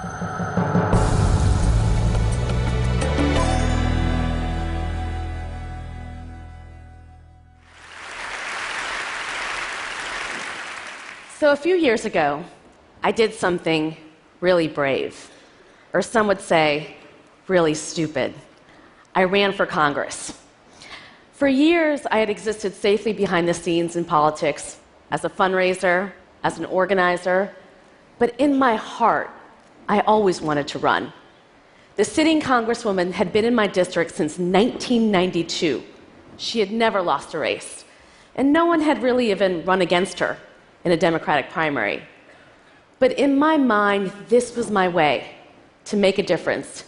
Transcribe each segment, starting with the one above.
So a few years ago, I did something really brave, or some would say, really stupid. I ran for Congress. For years, I had existed safely behind the scenes in politics as a fundraiser, as an organizer, but in my heart, I always wanted to run. The sitting congresswoman had been in my district since 1992. She had never lost a race, and no one had really even run against her in a Democratic primary. But in my mind, this was my way to make a difference,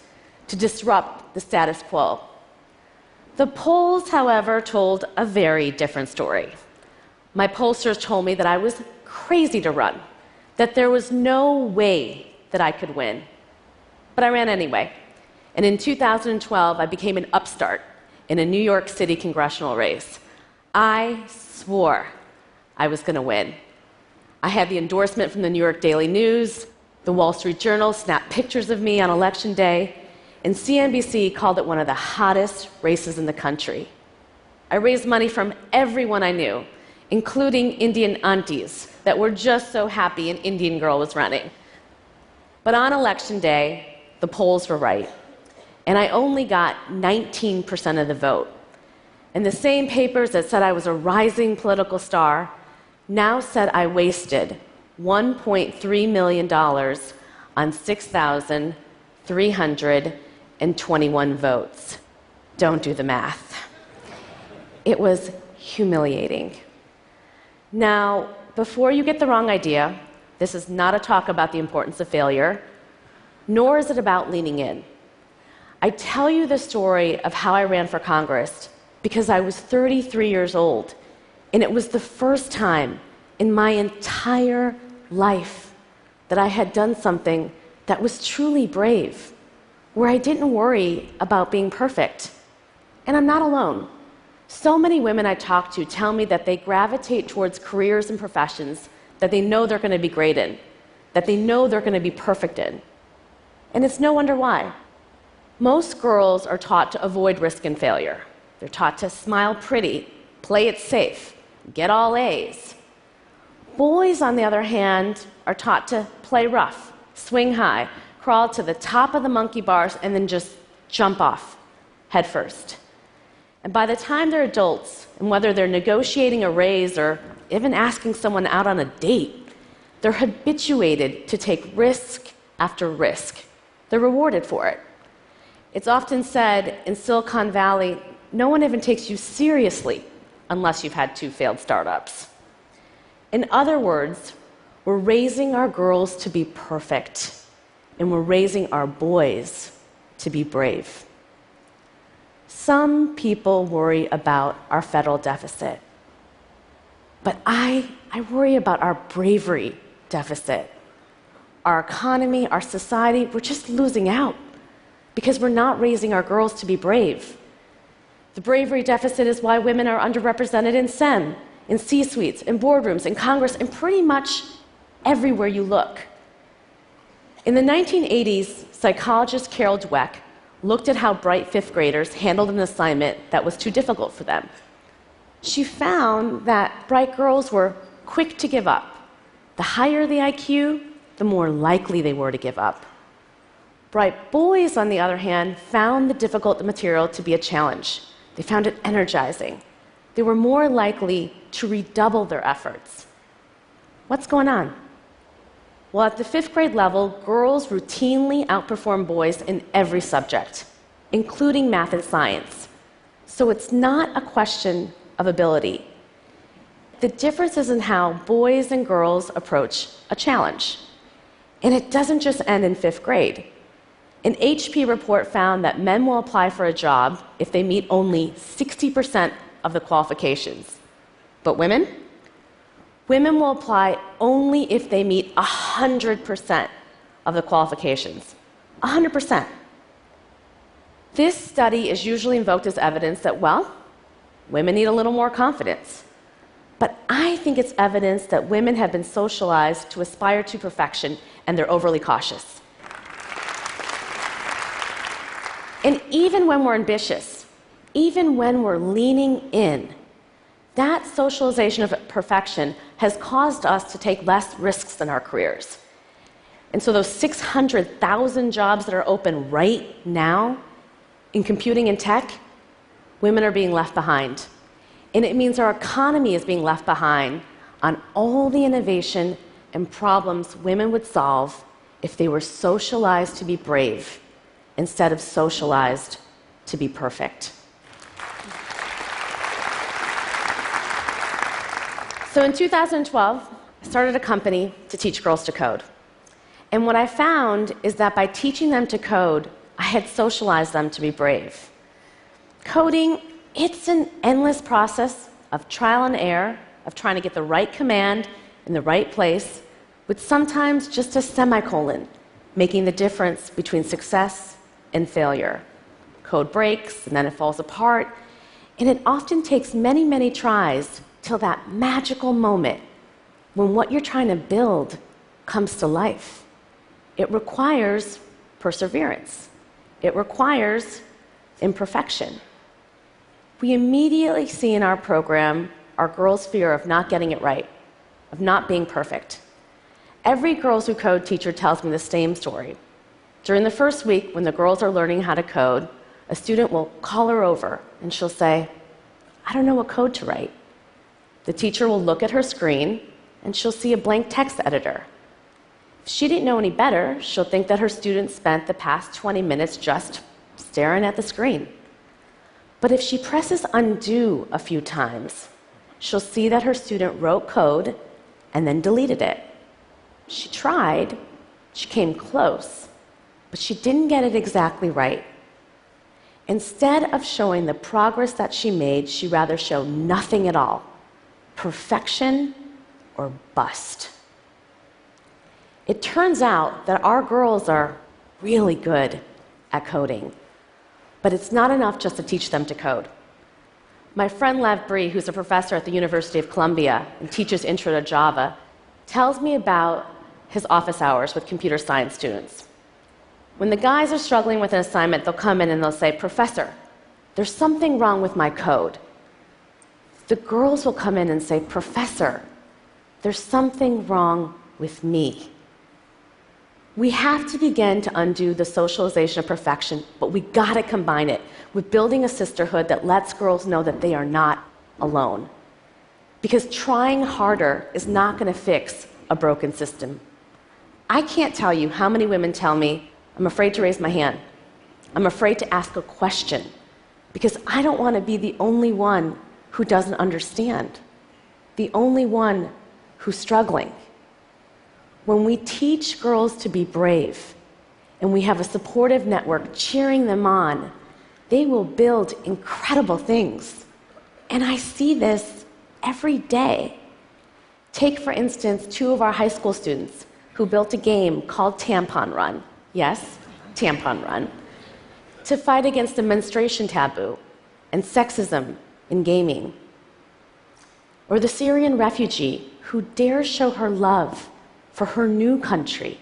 to disrupt the status quo. The polls, however, told a very different story. My pollsters told me that I was crazy to run, that there was no way that I could win. But I ran anyway. And in 2012, I became an upstart in a New York City congressional race. I swore I was going to win. I had the endorsement from the New York Daily News, the Wall Street Journal snapped pictures of me on Election Day, and CNBC called it one of the hottest races in the country. I raised money from everyone I knew, including Indian aunties that were just so happy an Indian girl was running. But on Election Day, the polls were right, and I only got 19% of the vote. And the same papers that said I was a rising political star now said I wasted $1.3 million on 6,321 votes. Don't do the math. It was humiliating. Now, before you get the wrong idea, this is not a talk about the importance of failure, nor is it about leaning in. I tell you the story of how I ran for Congress because I was 33 years old, and it was the first time in my entire life that I had done something that was truly brave, where I didn't worry about being perfect. And I'm not alone. So many women I talk to tell me that they gravitate towards careers and professions that they know they're going to be great in, that they know they're going to be perfect in. And it's no wonder why. Most girls are taught to avoid risk and failure. They're taught to smile pretty, play it safe, get all A's. Boys, on the other hand, are taught to play rough, swing high, crawl to the top of the monkey bars, and then just jump off head first. And by the time they're adults, and whether they're negotiating a raise or even asking someone out on a date, they're habituated to take risk after risk. They're rewarded for it. It's often said in Silicon Valley, no one even takes you seriously unless you've had 2 failed startups. In other words, we're raising our girls to be perfect, and we're raising our boys to be brave. Some people worry about our federal deficit, but I worry about our bravery deficit. Our economy, our society, we're just losing out because we're not raising our girls to be brave. The bravery deficit is why women are underrepresented in STEM, in C-suites, in boardrooms, in Congress, and pretty much everywhere you look. In the 1980s, psychologist Carol Dweck looked at how bright 5th graders handled an assignment that was too difficult for them. She found that bright girls were quick to give up. The higher the IQ, the more likely they were to give up. Bright boys, on the other hand, found the difficult material to be a challenge. They found it energizing. They were more likely to redouble their efforts. What's going on? Well, at the 5th grade level, girls routinely outperform boys in every subject, including math and science. So it's not a question of ability. The difference is in how boys and girls approach a challenge. And it doesn't just end in 5th grade. An HP report found that men will apply for a job if they meet only 60% of the qualifications. But women? Women will apply only if they meet 100% of the qualifications. 100%. This study is usually invoked as evidence that, well, women need a little more confidence. But I think it's evidence that women have been socialized to aspire to perfection, and they're overly cautious. And even when we're ambitious, even when we're leaning in, that socialization of perfection has caused us to take less risks in our careers. And so those 600,000 jobs that are open right now in computing and tech, women are being left behind. And it means our economy is being left behind on all the innovation and problems women would solve if they were socialized to be brave instead of socialized to be perfect. So in 2012, I started a company to teach girls to code. And what I found is that by teaching them to code, I had socialized them to be brave. Coding, it's an endless process of trial and error, of trying to get the right command in the right place, with sometimes just a semicolon making the difference between success and failure. Code breaks, and then it falls apart, and it often takes many, many tries till that magical moment when what you're trying to build comes to life. It requires perseverance. It requires imperfection. We immediately see in our program our girls' fear of not getting it right, of not being perfect. Every Girls Who Code teacher tells me the same story. During the first week, when the girls are learning how to code, a student will call her over and she'll say, "I don't know what code to write." The teacher will look at her screen and she'll see a blank text editor. If she didn't know any better, she'll think that her student spent the past 20 minutes just staring at the screen. But if she presses undo a few times, she'll see that her student wrote code and then deleted it. She tried, she came close, but she didn't get it exactly right. Instead of showing the progress that she made, she rather showed nothing at all. Perfection or bust. It turns out that our girls are really good at coding, but it's not enough just to teach them to code. My friend Lev Bree, who's a professor at the University of Columbia and teaches Intro to Java, tells me about his office hours with computer science students. When the guys are struggling with an assignment, they'll come in and they'll say, "Professor, there's something wrong with my code." The girls will come in and say, "Professor, there's something wrong with me." We have to begin to undo the socialization of perfection, but we gotta combine it with building a sisterhood that lets girls know that they are not alone. Because trying harder is not gonna fix a broken system. I can't tell you how many women tell me, "I'm afraid to raise my hand. I'm afraid to ask a question because I don't want to be the only one who doesn't understand, the only one who's struggling." When we teach girls to be brave and we have a supportive network cheering them on, they will build incredible things. And I see this every day. Take, for instance, 2 of our high school students who built a game called Tampon Run. Yes, Tampon Run. To fight against the menstruation taboo and sexism in gaming. Or the Syrian refugee who dares show her love for her new country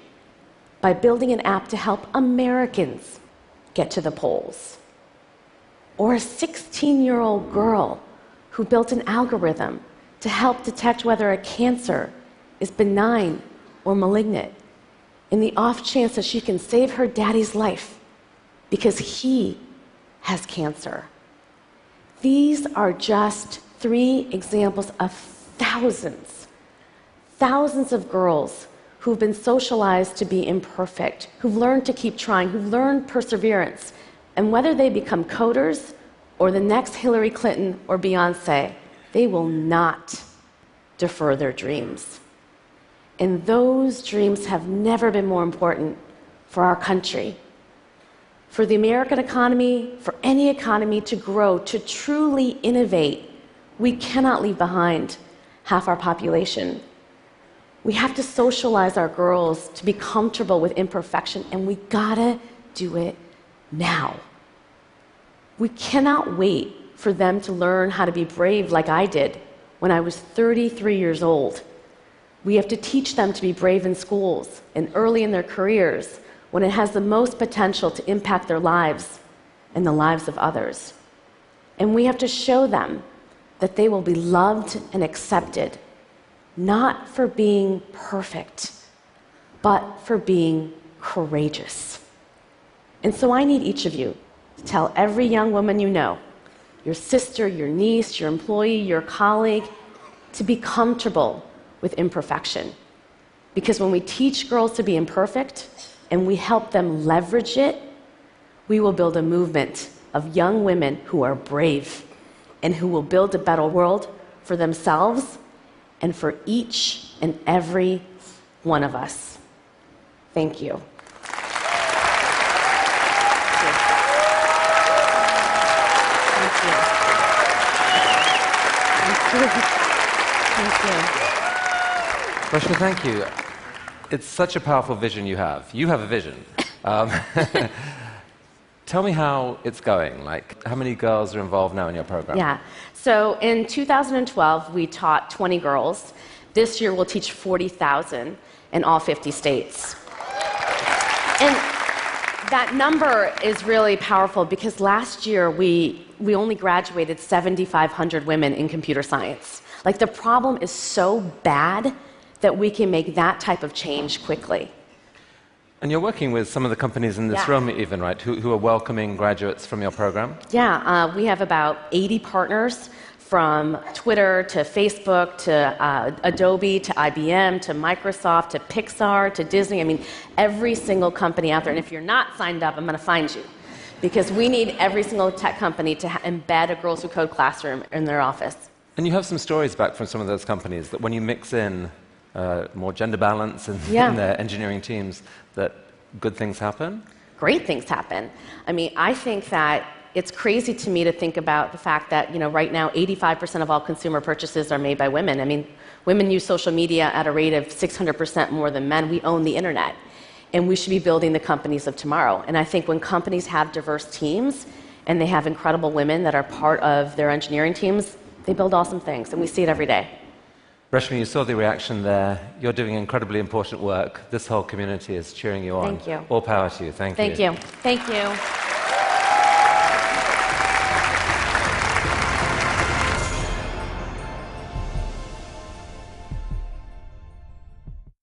by building an app to help Americans get to the polls. Or a 16-year-old girl who built an algorithm to help detect whether a cancer is benign or malignant, in the off chance that she can save her daddy's life because he has cancer. These are just 3 examples of thousands of girls who've been socialized to be imperfect, who've learned to keep trying, who've learned perseverance. And whether they become coders or the next Hillary Clinton or Beyonce, they will not defer their dreams. And those dreams have never been more important for our country. For the American economy, for any economy to grow, to truly innovate, we cannot leave behind half our population. We have to socialize our girls to be comfortable with imperfection, and we gotta do it now. We cannot wait for them to learn how to be brave like I did when I was 33 years old. We have to teach them to be brave in schools and early in their careers when it has the most potential to impact their lives. in the lives of others. And we have to show them that they will be loved and accepted, not for being perfect, but for being courageous. And so I need each of you to tell every young woman you know, your sister, your niece, your employee, your colleague, to be comfortable with imperfection. Because when we teach girls to be imperfect and we help them leverage it, we will build a movement of young women who are brave and who will build a better world for themselves and for each and every one of us. Thank you. Thank you. Rashmi, thank you. It's such a powerful vision you have. You have a vision. Tell me how it's going. Like, how many girls are involved now in your program? Yeah. So in 2012, we taught 20 girls. This year, we'll teach 40,000 in all 50 states. And that number is really powerful because last year, we only graduated 7,500 women in computer science. Like, the problem is so bad that we can make that type of change quickly. And you're working with some of the companies in this room even, right, who are welcoming graduates from your program? Yeah, we have about 80 partners from Twitter to Facebook to Adobe to IBM to Microsoft to Pixar to Disney. I mean, every single company out there. And if you're not signed up, I'm going to find you. Because we need every single tech company to embed a Girls Who Code classroom in their office. And you have some stories back from some of those companies that when you mix in more gender balance in their engineering teams, that good things happen? Great things happen. I mean, I think that it's crazy to me to think about the fact that, right now 85% of all consumer purchases are made by women. I mean, women use social media at a rate of 600% more than men. We own the internet. And we should be building the companies of tomorrow. And I think when companies have diverse teams and they have incredible women that are part of their engineering teams, they build awesome things. And we see it every day. Rashmi, you saw the reaction there. You're doing incredibly important work. This whole community is cheering you on. Thank you. All power to you. Thank you. Thank you. Thank you.